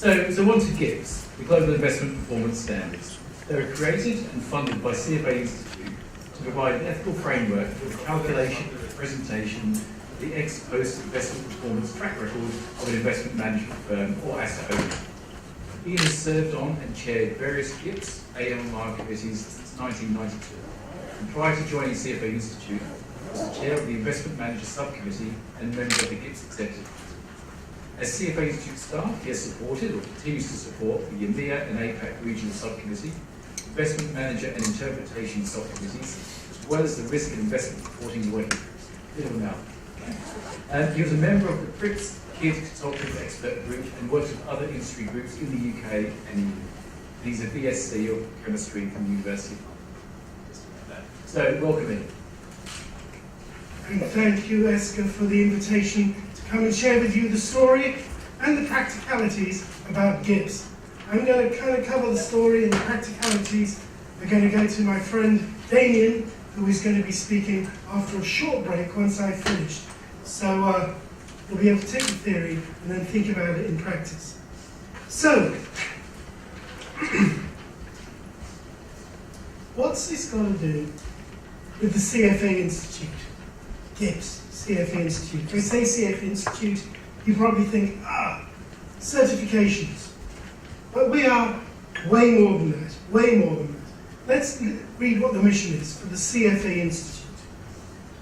So on to GIPS, the Global Investment Performance Standards. They were created and funded by CFA Institute to provide an ethical framework for the calculation and presentation of the ex-post investment performance track record of an investment management firm or asset owner. Ian has served on and chaired various GIPS AMR committees since 1992. And prior to joining CFA Institute, was the chair of the Investment Manager Subcommittee and member of the GIPS Executive Committee. As CFA Institute staff, he has supported or continues to support the EMEA and APAC Regional Subcommittee, Investment Manager and Interpretation Subcommittees, as well as the Risk and Investment Reporting Working Group. He was a member of the PRITS KID Consultative Expert Group and worked with other industry groups in the UK and EU. He's a BSc of Chemistry from the University of London. So, welcome in. And thank you, Esker, for the invitation to come and share with you the story and the practicalities about GIPS. I'm going to kind of cover the story and the practicalities. We're going to go to my friend Damien, who is going to be speaking after a short break once I've finished. So we'll be able to take the theory and then think about it in practice. So, what's this got to do with the CFA Institute? GIPS, CFA Institute. If I say CFA Institute, you probably think, certifications. But we are way more than that, way more than that. Let's read what the mission is for the CFA Institute.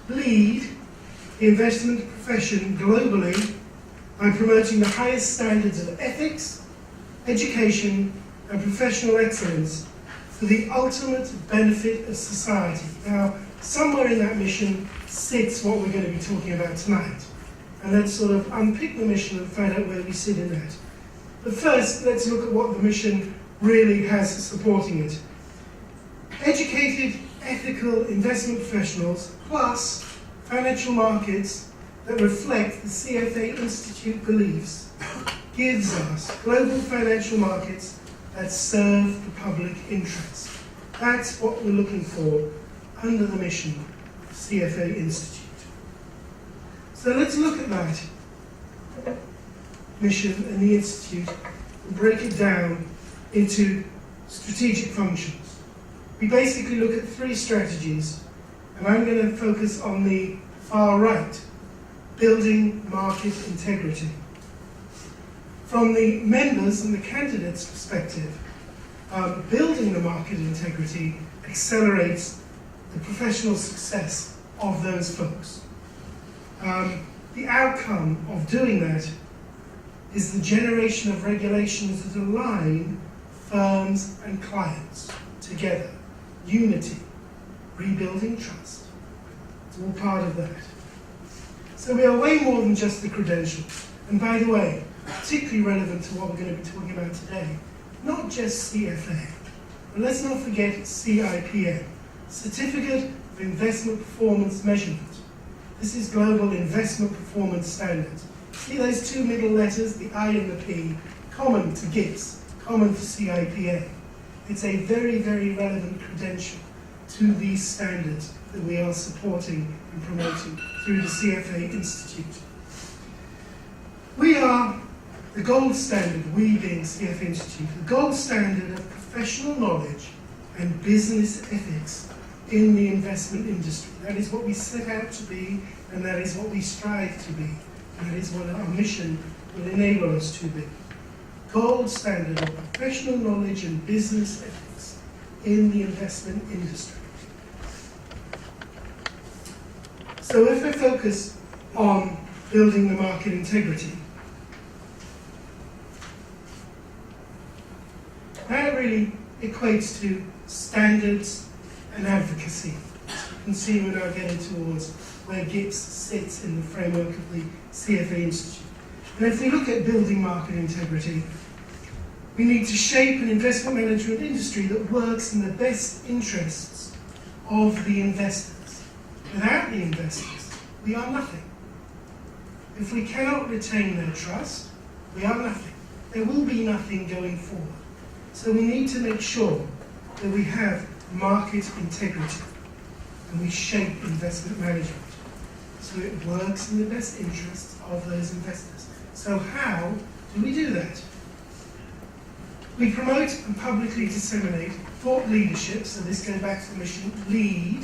Lead the investment profession globally by promoting the highest standards of ethics, education, and professional excellence for the ultimate benefit of society. Now, somewhere in that mission sits what we're going to be talking about tonight. And let's sort of unpick the mission and find out where we sit in that. But first, let's look at what the mission really has supporting it. Educated, ethical investment professionals, plus financial markets that reflect the CFA Institute beliefs, gives us global financial markets that serve the public interest. That's what we're looking for under the mission of CFA Institute. So let's look at that mission and the Institute and break it down into strategic functions. We basically look at three strategies, and I'm going to focus on the far right, building market integrity. From the members and the candidates' perspective, building the market integrity accelerates the professional success of those folks. The outcome of doing that is the generation of regulations that align firms and clients together. Unity, rebuilding trust. It's all part of that. So we are way more than just the credentials. And by the way, particularly relevant to what we're going to be talking about today, not just CFA, but let's not forget CIPM, Certificate of Investment Performance Measurement. This is Global Investment Performance Standards. See those two middle letters, the I and the P, common to GIPS, common for CIPM. It's a very, very relevant credential to these standards that we are supporting and promoting through the CFA Institute. We are the gold standard, we being CFA Institute, the gold standard of professional knowledge and business ethics in the investment industry. That is what we set out to be, and that is what we strive to be. That is what our mission will enable us to be. Gold standard of professional knowledge and business ethics in the investment industry. So if I focus on building the market integrity, that really equates to standards and advocacy. You can see we're now getting towards where GIPS sits in the framework of the CFA Institute. And if we look at building market integrity, we need to shape an investment management industry that works in the best interests of the investors. Without the investors, we are nothing. If we cannot retain their trust, we are nothing. There will be nothing going forward. So we need to make sure that we have market integrity and we shape investment management so it works in the best interests of those investors. So how do we do that? We promote and publicly disseminate thought leadership, so this goes back to the mission, lead,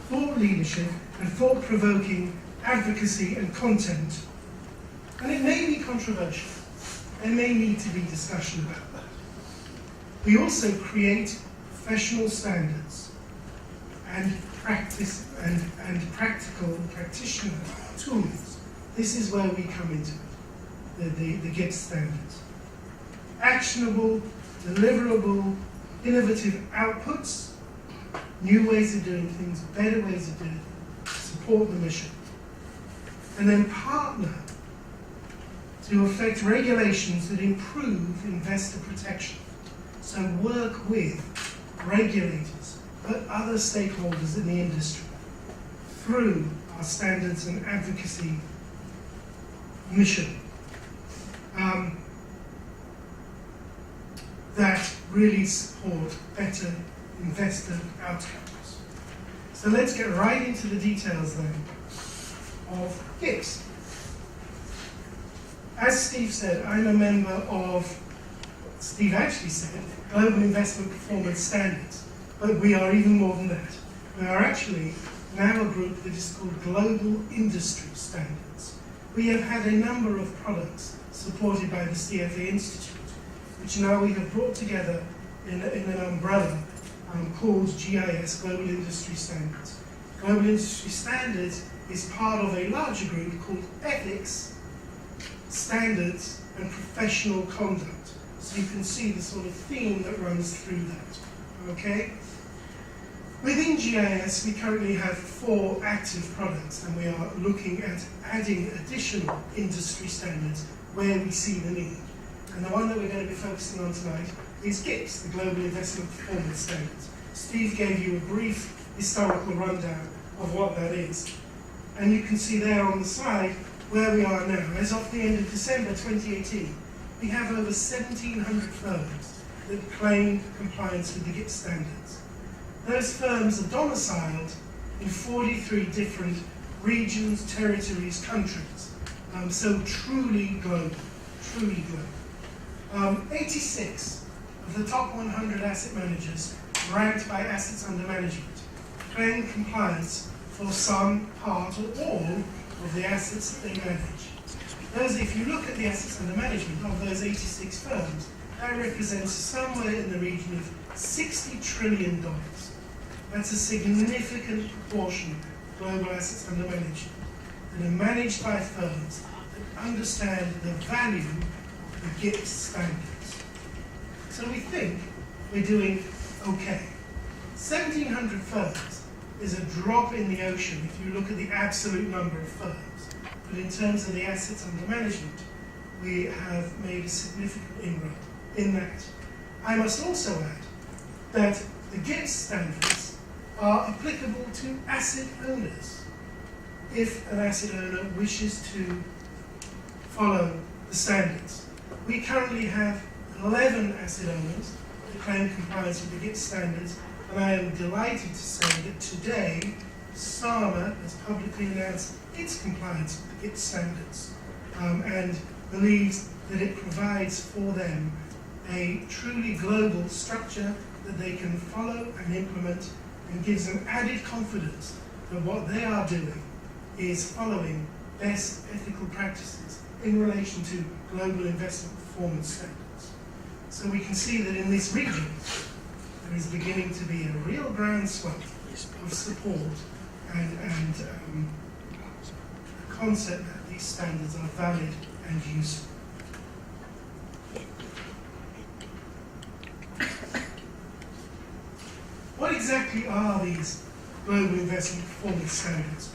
thought leadership and thought-provoking advocacy and content. And it may be controversial. There may need to be discussion about that. We also create professional standards and practice and practical practitioner tools. This is where we come into it, the GIBS standards. Actionable, deliverable, innovative outputs, new ways of doing things, better ways of doing things, support the mission. And then partner to affect regulations that improve investor protection. So work with regulators, but other stakeholders in the industry through our standards and advocacy mission that really support better investor outcomes. So let's get right into the details then of GIBS. As Steve said, I'm a member of, Steve actually said, Global Investment Performance Standards, but we are even more than that. We are actually now a group that is called Global Industry Standards. We have had a number of products supported by the CFA Institute, which now we have brought together in an umbrella called GIS, Global Industry Standards. Global Industry Standards is part of a larger group called Ethics, Standards and Professional Conduct. So you can see the sort of theme that runs through that, okay? Within GIS, we currently have 4 active products, and we are looking at adding additional industry standards where we see the need. And the one that we're going to be focusing on tonight is GIBS, the Global Investment Performance Standards. Steve gave you a brief historical rundown of what that is. And you can see there on the slide where we are now. As of the end of December 2018, we have over 1,700 firms that claim compliance with the GIBS standards. Those firms are domiciled in 43 different regions, territories, countries. So truly global, truly global. 86 of the top 100 asset managers ranked by assets under management claim compliance for some, part, or all of the assets that they manage. Those, if you look at the assets under management of those 86 firms, that represents somewhere in the region of $60 trillion. That's a significant proportion of global assets under management that are managed by firms that understand the value of the GIBS standards. So we think we're doing okay. 1,700 firms is a drop in the ocean if you look at the absolute number of firms. But in terms of the assets under management, we have made a significant inroad in that. I must also add that the GIBS standards are applicable to asset owners. If an asset owner wishes to follow the standards. We currently have 11 asset owners that claim compliance with the GIBS standards, and I am delighted to say that today, SAMA has publicly announced its compliance with the GIBS standards and believes that it provides for them a truly global structure that they can follow and implement, and gives them added confidence that what they are doing is following best ethical practices in relation to global investment performance standards. So we can see that in this region, there is beginning to be a real groundswell of support and a concept that these standards are valid and useful. What exactly are these global investment performance standards?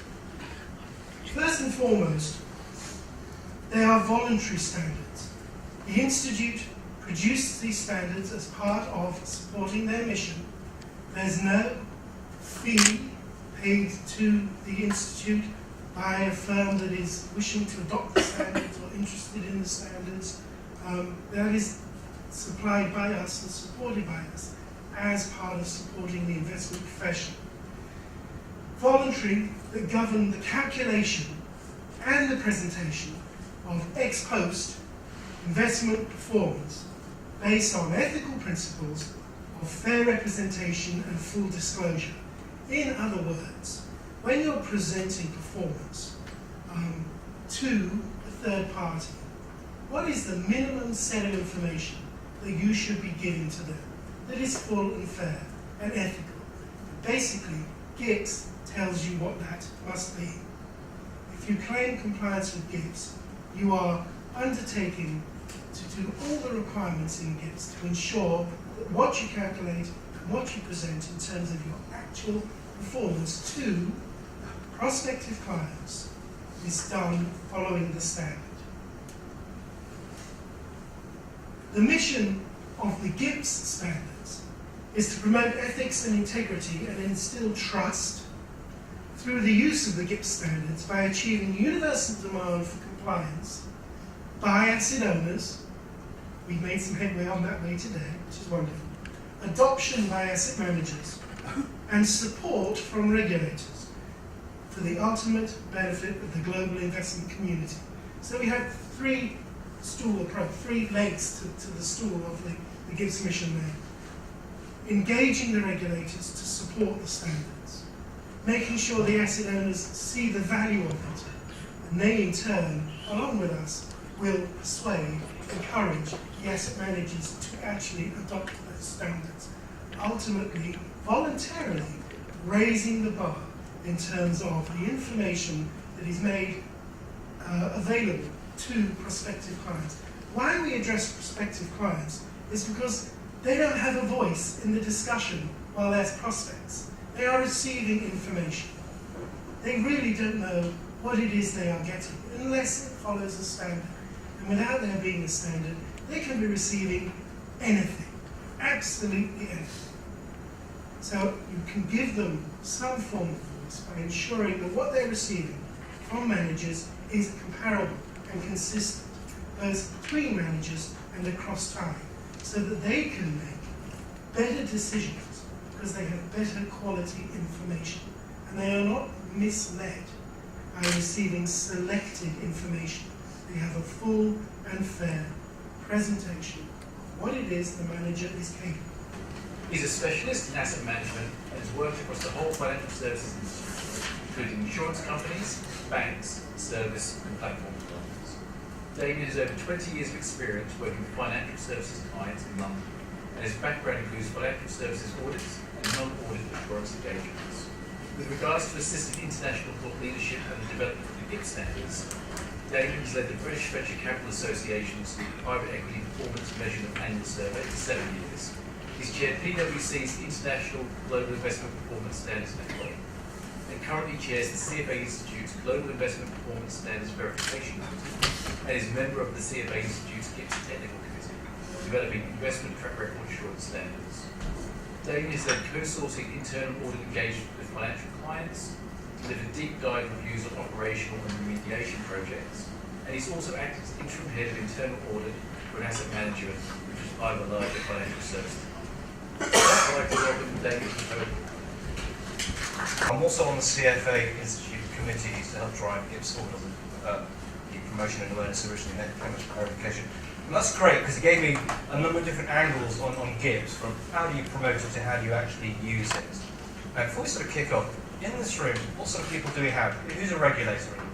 First and foremost, they are voluntary standards. The Institute produces these standards as part of supporting their mission. There's no fee paid to the Institute by a firm that is wishing to adopt the standards or interested in the standards. That is supplied by us and supported by us as part of supporting the investment profession. Voluntary, that govern the calculation and the presentation of ex post investment performance based on ethical principles of fair representation and full disclosure. In other words, when you're presenting performance to a third party, what is the minimum set of information that you should be giving to them that is full and fair and ethical? Basically, GIPS tells you what that must be. If you claim compliance with GIPS, you are undertaking to do all the requirements in GIPS to ensure that what you calculate and what you present in terms of your actual performance to prospective clients is done following the standard. The mission of the GIPS standards is to promote ethics and integrity and instill trust through the use of the GIPS standards by achieving universal demand for compliance by asset owners. We've made some headway on that way today, which is wonderful. Adoption by asset managers and support from regulators for the ultimate benefit of the global investment community. So we have three legs to the stool of the GIPS mission there. Engaging the regulators to support the standards, making sure the asset owners see the value of it, and they in turn, along with us, will persuade, encourage the asset managers to actually adopt those standards, ultimately, voluntarily raising the bar in terms of the information that is made available to prospective clients. Why we address prospective clients is because they don't have a voice in the discussion while there's prospects. They are receiving information. They really don't know what it is they are getting unless it follows a standard. And without there being a standard, they can be receiving anything, absolutely anything. So you can give them some form of voice by ensuring that what they're receiving from managers is comparable and consistent, both between managers and across time, so that they can make better decisions because they have better quality information and they are not misled by receiving selected information. They have a full and fair presentation of what it is the manager is capable of. He's a specialist in asset management and has worked across the whole financial services industry, including insurance companies, banks, service and platform providers. Damien has over 20 years of experience working with financial services clients in London, and his background includes financial services audits and non-audit assurance engagements. With regards to assisting international thought leadership and the development of the GIPS standards, Damien has led the British Venture Capital Association's Private Equity Performance Measurement Annual Survey for 7 years. He's chaired PwC's International Global Investment Performance Standards Network and currently chairs the CFA Institute's Global Investment Performance Standards Verification Committee and is a member of the CFA Institute's GIPS Technical Committee, developing investment track record assurance standards. Damien has led co-sourcing internal audit engagement with financial clients, delivered deep dive reviews on operational and remediation projects, and he's also acted as interim head of internal audit for an asset manager, which is part of a larger financial services. I'd like to welcome Damien to the podium. I'm also on the CFA Institute committee to help drive GIPS forward, the promotion and awareness originally, and then clarification. And that's great because it gave me a number of different angles on GIPS, from how do you promote it to how do you actually use it. And before we sort of kick off, in this room, what sort of people do we have? Who's a regulator in the room?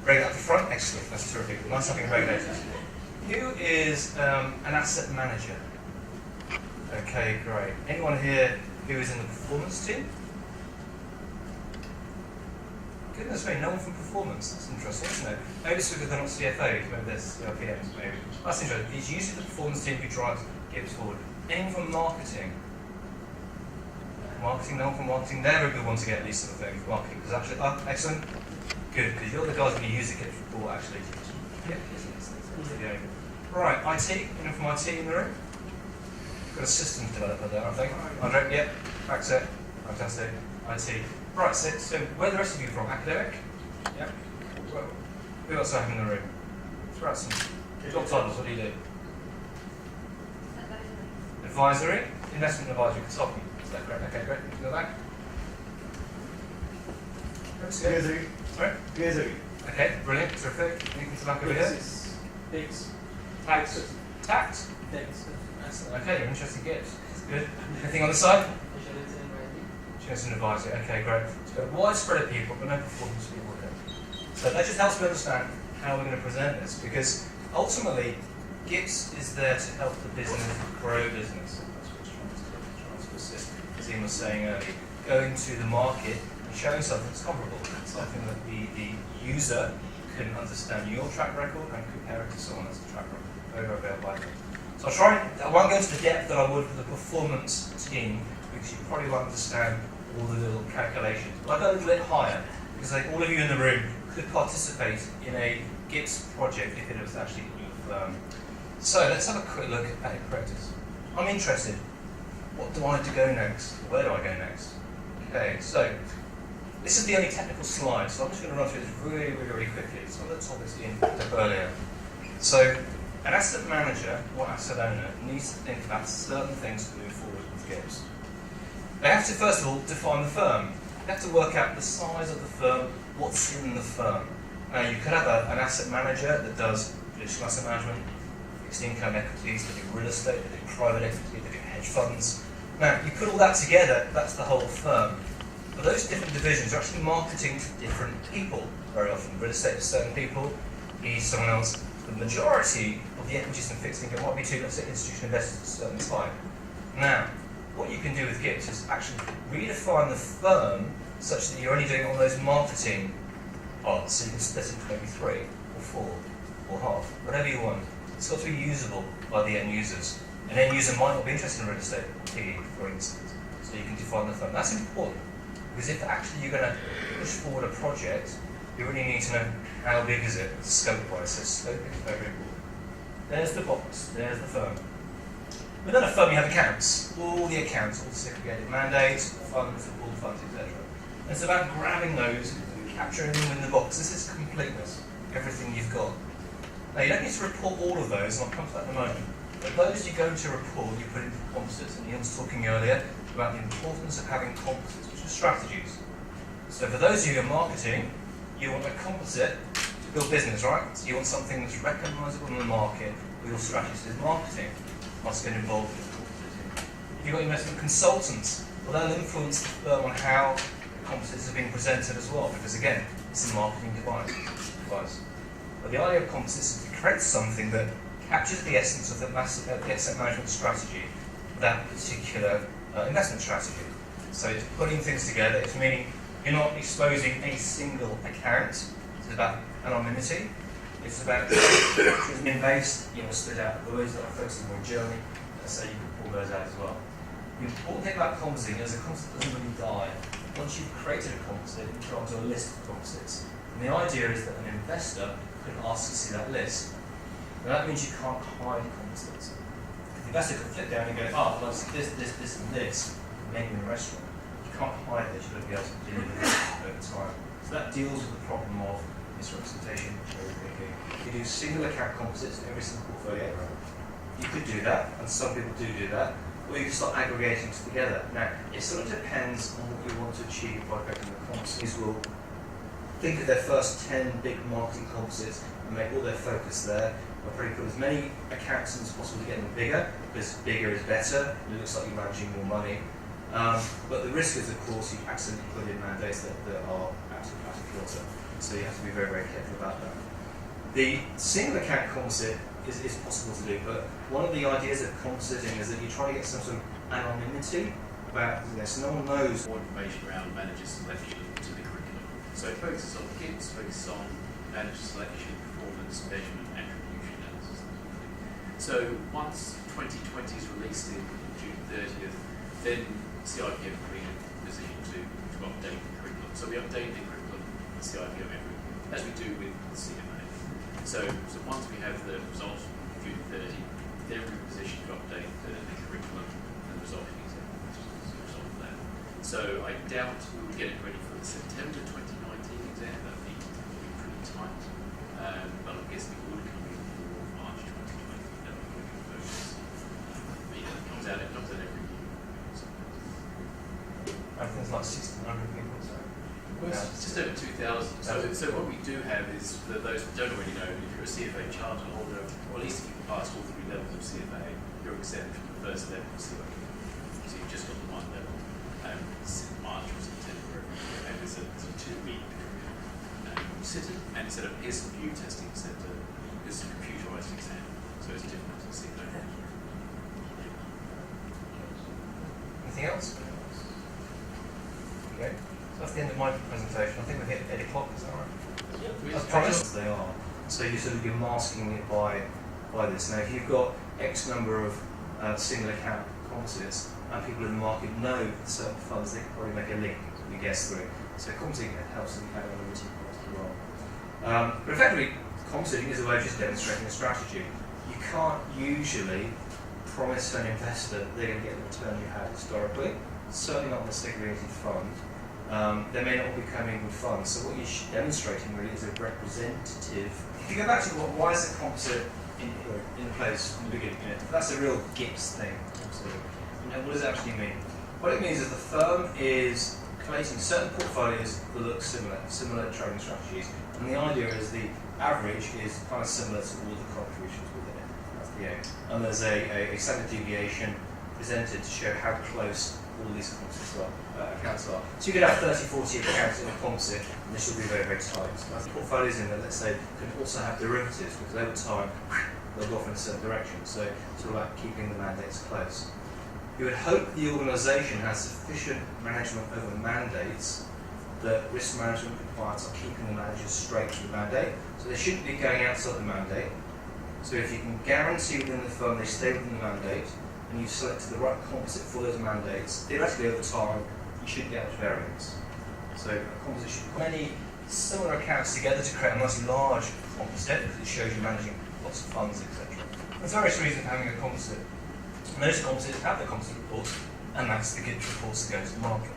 Regulator at the front? Excellent, that's terrific. Nice having regulators. Who is an asset manager? Okay, great. Anyone here who is in the performance team? Goodness me, no one from performance. That's interesting, isn't it? Maybe it's because they're not CFOs, maybe they're PMs, maybe. That's interesting. It's usually the performance team who drives GIPS forward. Anyone from marketing? Marketing, no one from marketing. They're a good one to get these sort of things. Marketing, because actually, excellent. Good, because you're the guys who use the GIPS report, actually. Yeah. Right, IT, anyone from IT in the room? Got a systems developer there, I think. Andre, yep, that's it. Fantastic. IT. Right, so where are the rest of you from? Academic? Yep. Well, who else do I have in the room? Throw out some job titles, what do you do? Advisory? Investment advisory consultant. Is that correct? Okay, great. You know that? PSV. Sorry? PSV. Okay, brilliant, terrific. Anything to back over here? Tax. Tact? Excellent. Okay, you're interested in GIPS. Good. Anything on the side? Insurance and advisory. Okay, great. So a wide spread of people, but no performance people here. So that just helps me understand how we're going to present this, because ultimately, GIPS is there to help the business grow business. That's what it's trying to assist, as Ian was saying earlier. Going to the market and showing something that's comparable, something that the user can understand your track record and compare it to someone else's track record. Very, very, very vital. So I won't go into the depth that I would for the performance team, because you probably won't understand all the little calculations. But I'll go a little bit higher, because like all of you in the room could participate in a GIPS project if it was actually in your firm. So let's have a quick look at your practice. I'm interested. What do I need to go next? Where do I go next? Okay, so this is the only technical slide, so I'm just going to run through this really, really, really quickly. Some of the topics Ian picked up earlier. So an asset manager or asset owner needs to think about certain things to move forward with GIPS. They have to, first of all, define the firm. They have to work out the size of the firm, what's in the firm. Now, you could have an asset manager that does traditional asset management, fixed income equities, they do real estate, they do private equity, they do hedge funds. Now, you put all that together, that's the whole firm. But those different divisions are actually marketing to different people. Very often, real estate to certain people, PE someone else. The majority of the equities and fixed income might be to, let's say, institutional investors of a certain type. Now, what you can do with GIPS is actually redefine the firm such that you're only doing all those marketing parts, so you can split it into maybe 3 or 4 or half, whatever you want. It's got to be usable by the end users. An end user might not be interested in real estate, PE, for instance, so you can define the firm. That's important, because if actually you're going to push forward a project, you really need to know how big is it, scope-wise. So scope is very important. There's the box, there's the firm. Within a firm you have accounts, all the segregated mandates, funds, all funds, etc. And it's about grabbing those, capturing them in the box. This is completeness, everything you've got. Now you don't need to report all of those, and I'll come to that in a moment. But those you go to report, you put into composites, and Ian was talking earlier about the importance of having composites, which are strategies. So for those of you who are marketing, you want a composite to build business, right? So you want something that's recognisable in the market, with your strategy is marketing. Must get involved in compositing. If you've got investment consultants, well, they'll influence the firm on how the composites are being presented as well, because again, it's a marketing device. But the idea of composites is to create something that captures the essence of the asset management strategy, that particular investment strategy. So it's putting things together. It's meaning you're not exposing a single account. It's about anonymity. It's about based, split out those that are focusing on Germany, so you can pull those out as well. The important thing about compositing is a composite doesn't really die. Once you've created a composite, you put onto a list of composites. And the idea is that an investor can ask to see that list. Now that means you can't hide composites. The investor could flip down and go, well, it's this, and this, maybe in a restaurant. You can't hide that, you've got to be able to deliver this over time. So that deals with the problem of misrepresentation, cherry picking. You do single account composites in every single portfolio. You could do that, and some people do that, or you can start aggregating together. Now, it sort of depends on what you want to achieve by creating the composites. Will think of their first 10 big marketing composites and make all their focus there. I'll probably put as many accounts as possible to get them bigger, because bigger is better. It looks like you're managing more money. But the risk is, of course, you accidentally put in mandates that are out of kilter. So you have to be very, very careful about that. The single account composite is possible to do, but one of the ideas of compositing is that you try to get some sort of anonymity about this. No one knows. More information around manager selection to the curriculum. So it focuses on kids, focuses on manager selection, performance, measurement, attribution analysis. So once 2020 is released in June 30th, then CIPM will be in a position to update the curriculum. So we update the curriculum with CIPM every year, as we do with the CMA. So once we have the results from June 30, then we're in a position to update the curriculum and the result of the exam, which is as a result of that. So I doubt we will get it ready for the September 2019 exam. That will be pretty tight. But I guess we would come in for March 2020. That would be the focus. It comes out every year. I think it's like 1,600 people. So. Well, it's just over 2,000. So So what we do have is, for those that don't already know, if you're a CFA charter holder, or at least if you've passed all 3 levels of CFA, you're exempt from the first level of CFA. So you've just got the 1 level. It's in March or September every year, and it's a 2-week sitting, and it's at a Pearson VUE testing centre. It's a computerised exam, so it's different to CFA. Anything else? Okay. So that's the end of my presentation. I think we've hit 8 o'clock, is that right? I promise they are. So you're masking it by this. Now, if you've got X number of single account composites, and people in the market know certain funds, they can probably make a link and guess through it. So compositing helps them carry on the written part as well. But effectively, compositing is a way of just demonstrating a strategy. You can't usually promise an investor that they're going to get the return you had historically, certainly not on a segregated fund. They may not be coming with funds, so what you're demonstrating really is a representative. If you go back to why is the composite in place in the beginning? That's a real GIPS thing. And what does it actually mean? What it means is the firm is collating certain portfolios that look similar trading strategies, and the idea is the average is kind of similar to all the contributions within it. That's the aim. And there's a standard deviation presented to show how close all these accounts are. So you could have 30, 40 accounts in a composite, and this will be very, very tight. So as portfolios in there, let's say, can also have derivatives, because over time, they'll go off in a certain direction. So it's all about keeping the mandates close. You would hope the organisation has sufficient management over mandates that risk management requirements are keeping the managers straight to the mandate. So they shouldn't be going outside the mandate. So if you can guarantee within the firm they stay within the mandate, and you've selected the right composite for those mandates, theoretically over time, you shouldn't get much variance. So a composite should put many similar accounts together to create a nice large composite, because it shows you managing lots of funds, etc. There's various reasons for having a composite. And those composites have the composite reports, and that's the GIPS reports that go to the market.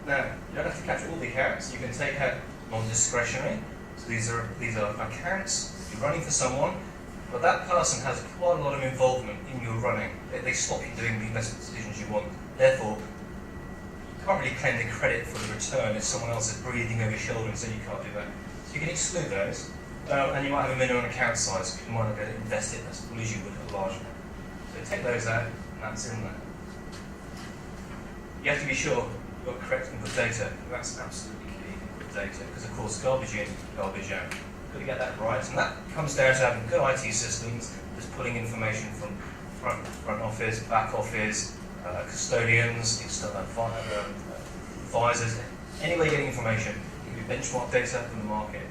Now, you don't have to catch all the accounts. You can take out non-discretionary. So these are accounts you're running for someone, but that person has quite a lot of involvement in your running. They stop you doing the investment decisions you want. Therefore, you can't really claim the credit for the return if someone else is breathing over your shoulder and saying you can't do that. So you can exclude those, and you might have a minimum account size. You might not be able to invest it as full as you would at a large one. So take those out, and that's in there. You have to be sure you've got correct input data. That's absolutely key, input data, because of course garbage in, garbage out. Got to get that right, and that comes down to having good IT systems that's pulling information from front office, back office, custodians, external advisors, any way you're getting information. You can benchmark data from the market.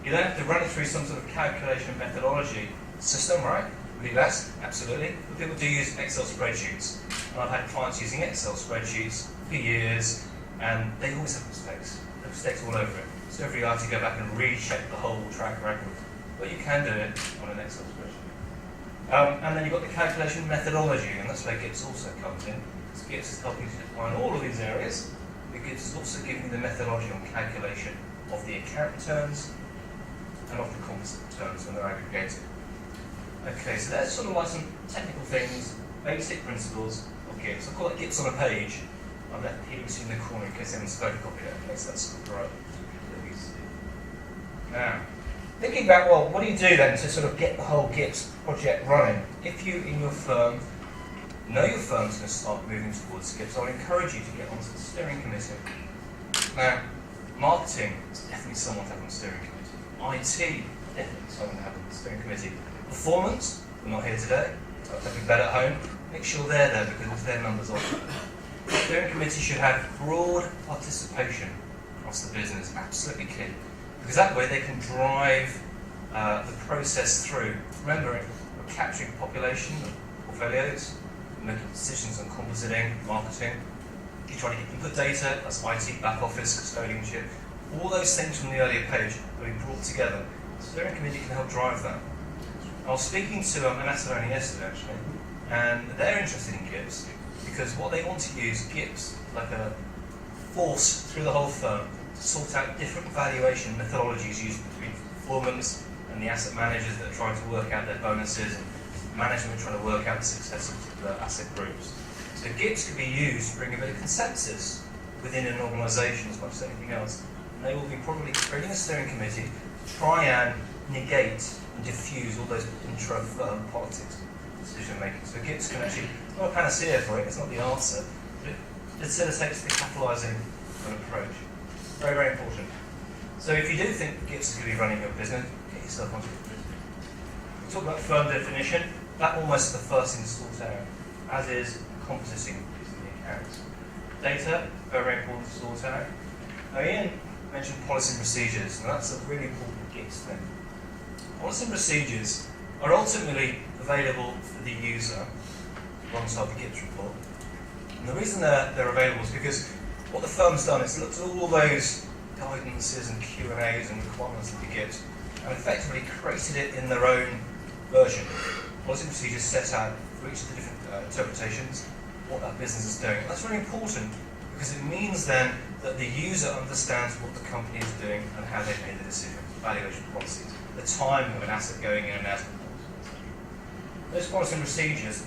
You then have to run it through some sort of calculation methodology system, right? Really less, absolutely. But people do use Excel spreadsheets, and I've had clients using Excel spreadsheets for years, and they always have mistakes. There are mistakes all over it. So every year I have to go back and recheck the whole track record. But you can do it on an Excel spreadsheet. And then you've got the calculation methodology, and that's where GIPS also comes in. So GIPS is helping to define all of these areas. But GIPS is also giving you the methodology on calculation of the account returns and of the composite returns when they're aggregated. Okay, so that's sort of like some technical things, basic principles of GIPS. I call it GIPS on a page. I've left PwC in the corner in case anyone's photocopied it. Okay, so that's right. Now, thinking about, well, what do you do then to sort of get the whole GIPS project running? If you, in your firm, know your firm's going to start moving towards GIPS, I would encourage you to get onto the steering committee. Now, marketing is definitely someone to have on the steering committee. IT, definitely someone to have on the steering committee. Performance, we're not here today, so they'll be better at home. Make sure they're there because it's their numbers on. The steering committee should have broad participation across the business, absolutely key. Because that way they can drive the process through. Remember, we're capturing population of portfolios, making decisions on compositing, marketing. You're trying to get input data, that's IT, back office, custodianship. All those things from the earlier page are being brought together. The steering committee can help drive that. I was speaking to an asset owner yesterday, actually, and they're interested in GIPS because what they want to use GIPS like a force through the whole firm to sort out different valuation methodologies used between performance and the asset managers that are trying to work out their bonuses and management trying to work out the success of the asset groups. So GIPS could be used to bring a bit of consensus within an organisation as much as anything else. and they will be probably creating a steering committee to try and negate and diffuse all those intra-firm politics decision making. So GIPS can actually, not a panacea for it, it's not the answer, but it facilitates the catalysing of an approach. Very, very important. So if you do think GIPS is going to be running your business, get yourself onto it. We talk about firm definition, that almost is the first thing to sort out, as is compositing using the accounts. Data, very, very important to sort out. Now Ian mentioned policy and procedures, and that's a really important GIPS thing. Policy and procedures are ultimately available for the user alongside the GIPS report. And the reason they're available is because what the firm's done is looked at all those guidances and Q&As and requirements of the GIPS and effectively created it in their own version. Policy and procedures set out for each of the different interpretations what that business is doing. And that's really important because it means then that the user understands what the company is doing and how they made the decision, valuation policies, the time of an asset going in and out of the policy. Those policy and procedures,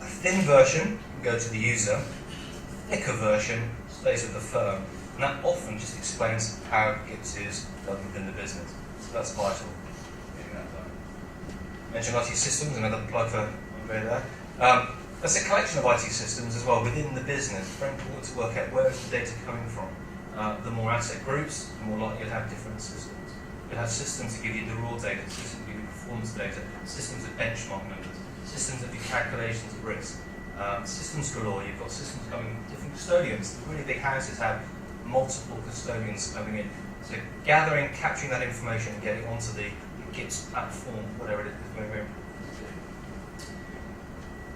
a thin version can go to the user, a thicker version stays with the firm, and that often just explains how GIPS is done within the business. So that's vital, getting that done. Mentioned IT systems, another plug for Andre there. That's a collection of IT systems as well within the business. It's very important to work out where is the data coming from. The more asset groups, the more likely you'll have different systems. You'll have systems that give you the raw data, systems that give you performance data, systems that benchmark numbers, systems that do calculations of risk, systems galore. You've got systems coming from different custodians. The really big houses have multiple custodians coming in. So gathering, capturing that information and getting onto the GIPS platform, whatever it is very, very important.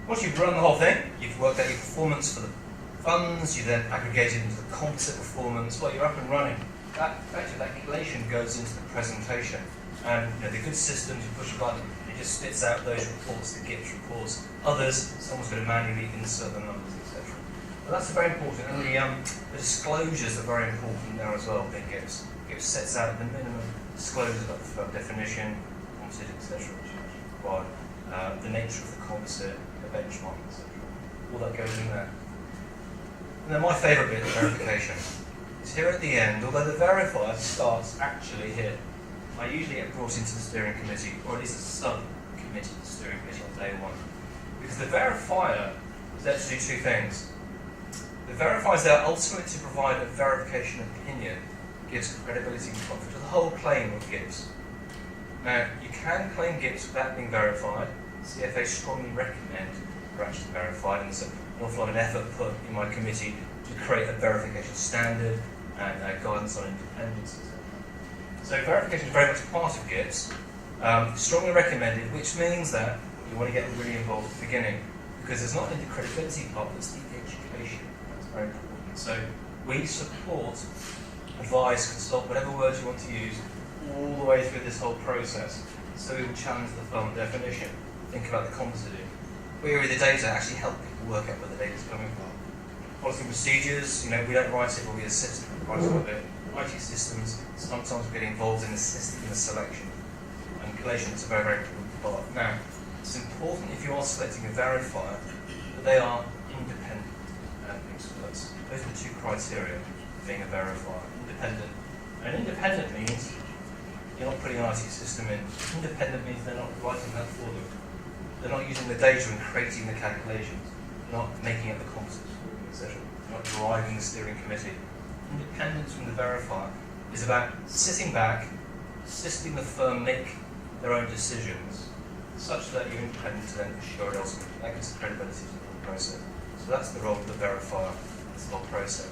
Once you've run the whole thing, you've worked out your performance for the funds, you then aggregate it into the composite performance. Well, you're up and running. That calculation goes into the presentation. And the good systems, you push a button, it just spits out those reports, the GIPS reports. Others, someone's going to manually insert the numbers, etc. But that's very important. And the disclosures are very important there as well, being GIPS. GIPS sets out the minimum disclosures about the firm definition, composite, etc., which is required, the nature of the composite, the benchmark, etc. All that goes in there. And then my favourite bit, verification, is here at the end, although the verifier starts actually here. I usually get brought into the steering committee, or at least a sub-committee of the steering committee on day one. Because the verifier is there to do two things. The verifier is there ultimately to provide a verification opinion, gives credibility and comfort to the whole claim of GIPS. Now, you can claim GIPS without being verified. CFA strongly recommend you're actually verified, and there's an awful lot of effort put in my committee to create a verification standard and guidance on independence, etc. So verification is very much part of GIPS, strongly recommended, which means that you want to get really involved at the beginning, because there's not only the credibility part, but it's the education. That's very important. So we support, advise, consult, whatever words you want to use, all the way through this whole process. So we will challenge the firm definition, think about the compositing, query the data, actually help people work out where the data is coming from. Policy and procedures, we don't write it, but we assist in the writing of it. IT systems, sometimes we get involved in assisting in the selection. And collation is a very, very important part. Now, it's important if you are selecting a verifier that they are independent experts. Those are the two criteria for being a verifier. Independent. And independent means you're not putting an IT system in. Independent means they're not writing that for them. They're not using the data and creating the calculations. They're not making up the composites for them, etc. They're not driving the steering committee. Independence from the verifier is about sitting back, assisting the firm make their own decisions, such that you're independent to then assure it ultimately. That gives credibility to the whole process. So that's the role of the verifier. That's the whole process.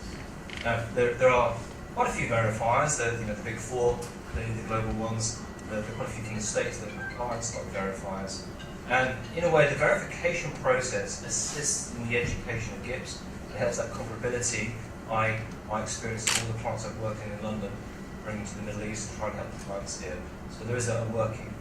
Now, there are quite a few verifiers. The big four, clearly the global ones. There are quite a few in the States that are clients like verifiers. And in a way, the verification process assists in the education of GIPS. It helps that comparability. My experience of all the clients I've worked in London, bringing to the Middle East and trying to help the clients here. So there is a working